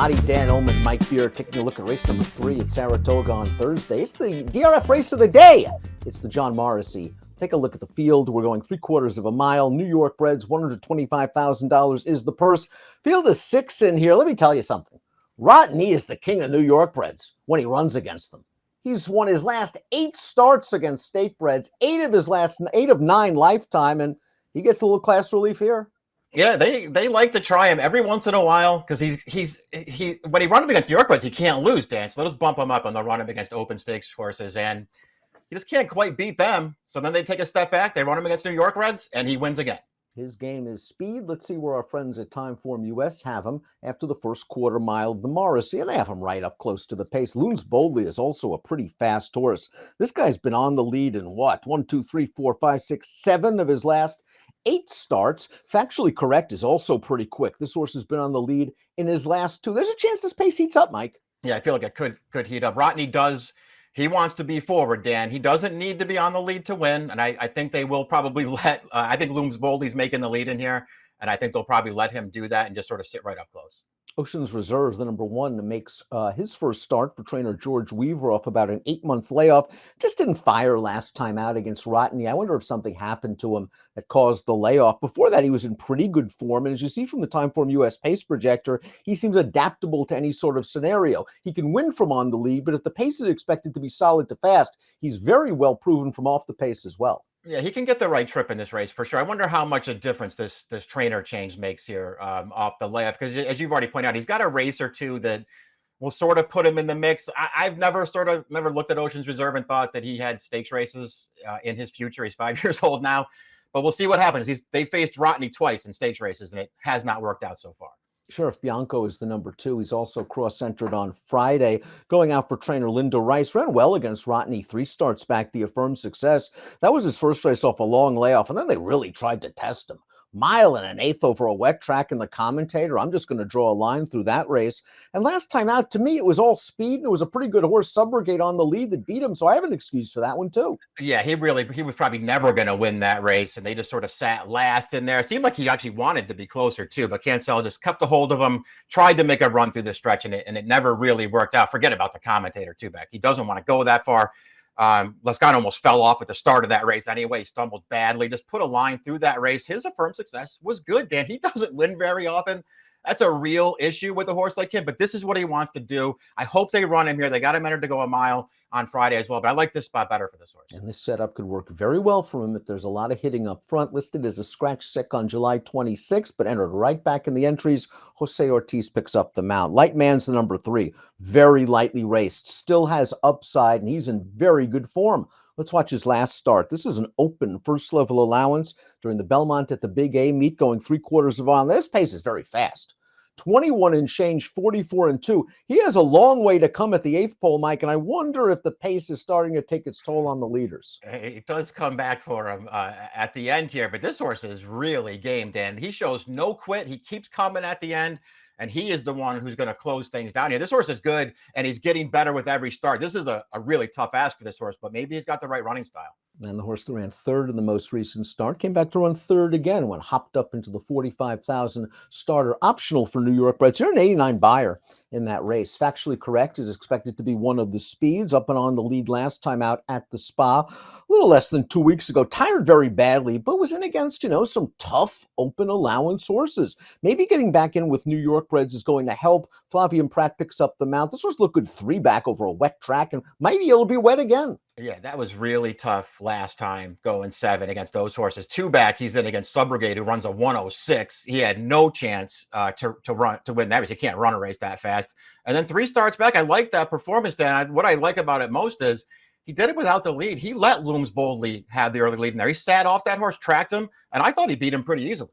everybody. Dan Illman, Mike Beer, taking a look at race number 3 at Saratoga on Thursday. It's the DRF race of the day. It's the John Morrissey. Take a look at the field. We're going 3/4 of a mile. New York breds, $125,000 is the purse. Field is 6 in here. Let me tell you something. Rotknee is the king of New York breds when he runs against them. He's won his last 8 starts against state breds, 8 of his last 8 of 9 lifetime, and he gets a little class relief here. Yeah, they like to try him every once in a while because he when he runs him against New York breds, he can't lose, Dan. So they'll just bump him up and they'll run him against open stakes horses, and he just can't quite beat them. So then they take a step back, they run him against New York reds, and he wins again. His game is speed. Let's see where our friends at Timeform US have him after the first quarter mile of the Morrissey, and they have him right up close to the pace. Looms Boldly is also a pretty fast horse. This guy's been on the lead in what? 1, 2, 3, 4, 5, 6, 7 of his last 8 starts. Factually Correct is also pretty quick. This horse has been on the lead in his last 2. There's a chance this pace heats up, Mike. Yeah, I feel like it could heat up. Rotknee does. He wants to be forward, Dan. He doesn't need to be on the lead to win, and I think they will probably let. I think Looms Boldly's making the lead in here, and I think they'll probably let him do that and just sort of sit right up close. Ocean's Reserve, the number 1, makes his first start for trainer George Weaver off about an 8-month layoff. Just didn't fire last time out against Rotknee. I wonder if something happened to him that caused the layoff. Before that, he was in pretty good form. And as you see from the Timeform US pace projector, he seems adaptable to any sort of scenario. He can win from on the lead, but if the pace is expected to be solid to fast, he's very well proven from off the pace as well. Yeah, he can get the right trip in this race for sure. I wonder how much a difference this trainer change makes here off the layoff, because as you've already pointed out, he's got a race or two that will sort of put him in the mix. I've never looked at Ocean's Reserve and thought that he had stakes races in his future. He's 5 years old now, but we'll see what happens. They faced Rotknee twice in stakes races, and it has not worked out so far. Sheriff Bianco is the number 2. He's also cross-centered on Friday, going out for trainer Linda Rice. Ran well against Rotknee 3 starts back, the affirmed success. That was his first race off a long layoff, and then they really tried to test him. 1 1/8 over a wet track in the commentator. I'm just going to draw a line through that race. And last time out, to me, it was all speed, and it was a pretty good horse, Subrogate, on the lead that beat him, so I have an excuse for that one, too. Yeah, he was probably never going to win that race, and they just sort of sat last in there. It seemed like he actually wanted to be closer, too, but Cancel just kept a hold of him, tried to make a run through the stretch, and it never really worked out. Forget about the commentator, too, back. He doesn't want to go that far. Lascano almost fell off at the start of that race anyway. He stumbled badly, just put a line through that race. His affirmed success was good, Dan. He doesn't win very often. That's a real issue with a horse like him, but this is what he wants to do. I hope they run him here. They got him entered to go a mile on Friday as well, but I like this spot better for this horse. And this setup could work very well for him if there's a lot of hitting up front. Listed as a scratch sick on July 26th, but entered right back in the entries. Jose Ortiz picks up the mount. Light Man's the number 3. Very lightly raced. Still has upside, and he's in very good form. Let's watch his last start. This is an open first-level allowance during the Belmont at the Big A meet, going 3/4 of a mile. This pace is very fast. 21 and change, 44 and 2. He has a long way to come at the 8th pole, Mike, and I wonder if the pace is starting to take its toll on the leaders. It does come back for him at the end here, but this horse is really game, Dan. He shows no quit. He keeps coming at the end, and he is the one who's going to close things down here. This horse is good, and he's getting better with every start. This is a really tough ask for this horse, but maybe he's got the right running style. And the horse that ran 3rd in the most recent start came back to run 3rd again when hopped up into the 45,000 starter optional for New York breds. You're an 89 buyer in that race. Factually Correct is expected to be one of the speeds, up and on the lead last time out at the Spa. A little less than 2 weeks ago. Tired very badly, but was in against, some tough open allowance horses. Maybe getting back in with New York breds is going to help. Flavian Pratt picks up the mount. This horse looked good 3 back over a wet track, and maybe it'll be wet again. Yeah, that was really tough last time going 7 against those horses. 2 back, he's in against Subrogate, who runs a 106. He had no chance to win that race. He can't run a race that fast. And then 3 starts back. I like that performance, Dan. What I like about it most is he did it without the lead. He let Looms Boldly have the early lead in there. He sat off that horse, tracked him, and I thought he beat him pretty easily.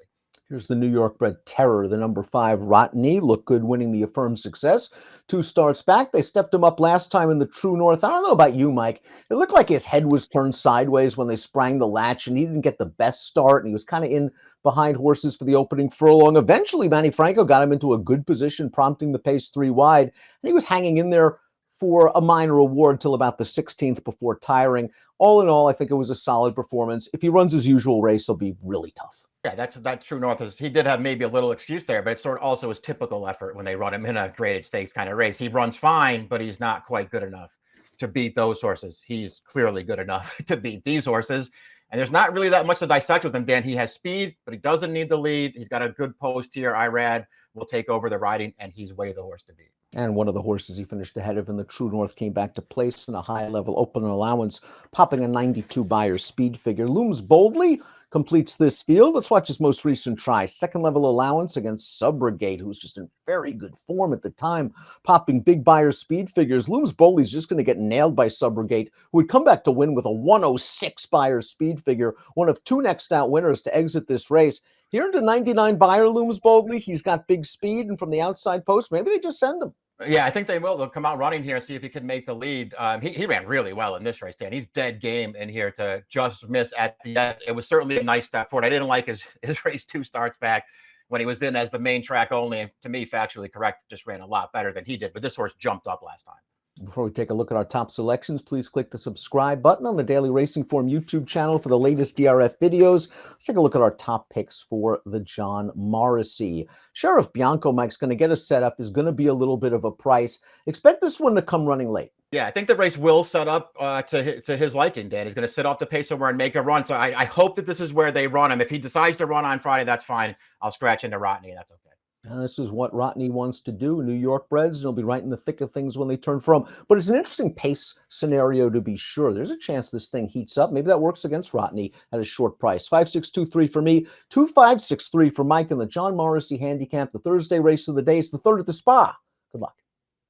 Here's the New York bred Terror, the number 5 Rotknee. Looked good winning the affirmed success. 2 starts back. They stepped him up last time in the True North. I don't know about you, Mike. It looked like his head was turned sideways when they sprang the latch, and he didn't get the best start, and he was kind of in behind horses for the opening furlong. Eventually, Manny Franco got him into a good position, prompting the pace 3 wide, and he was hanging in there for a minor award till about the 16th before tiring. All in all, I think it was a solid performance. If he runs his usual race, he'll be really tough. Yeah, that's true north. He did have maybe a little excuse there, but it's sort of also his typical effort when they run him in a graded stakes kind of race. He runs fine, but he's not quite good enough to beat those horses. He's clearly good enough to beat these horses. And there's not really that much to dissect with him, Dan. He has speed, but he doesn't need the lead. He's got a good post here. Irad will take over the riding, and he's way the horse to beat. And one of the horses he finished ahead of in the True North came back to place in a high-level open allowance, popping a 92 Beyer speed figure. Looms Boldly completes this field. Let's watch his most recent try. Second-level allowance against Subrogate, who's just in very good form at the time, popping big Beyer speed figures. Looms Boldly's just going to get nailed by Subrogate, who would come back to win with a 106 Beyer speed figure, one of two next-out winners to exit this race. Here into 99 Beyer, Looms Boldly. He's got big speed, and from the outside post, maybe they just send him. Yeah, I think they will. They'll come out running here and see if he can make the lead. He ran really well in this race, Dan. He's dead game in here to just miss at the end. It was certainly a nice step forward. I didn't like his race 2 starts back when he was in as the main track only. And to me, Factually Correct just ran a lot better than he did. But this horse jumped up last time. Before we take a look at our top selections, please click the subscribe button on the Daily Racing Form YouTube channel for the latest DRF videos. Let's take a look at our top picks for the John Morrissey. Sheriff Bianco, Mike's going to get us set up, is going to be a little bit of a price. Expect this one to come running late. Yeah, I think the race will set up to his liking, Dan. He's going to sit off the pace somewhere and make a run. So I hope that this is where they run him. If he decides to run on Friday, that's fine. I'll scratch into Rotknee. That's okay. This is what Rotknee wants to do. New York breds, and he'll be right in the thick of things when they turn for him. But it's an interesting pace scenario to be sure. There's a chance this thing heats up. Maybe that works against Rotknee at a short price. 5623 for me, 2563 for Mike in the John Morrissey Handicap, the Thursday race of the day. It's the third at the Spa. Good luck.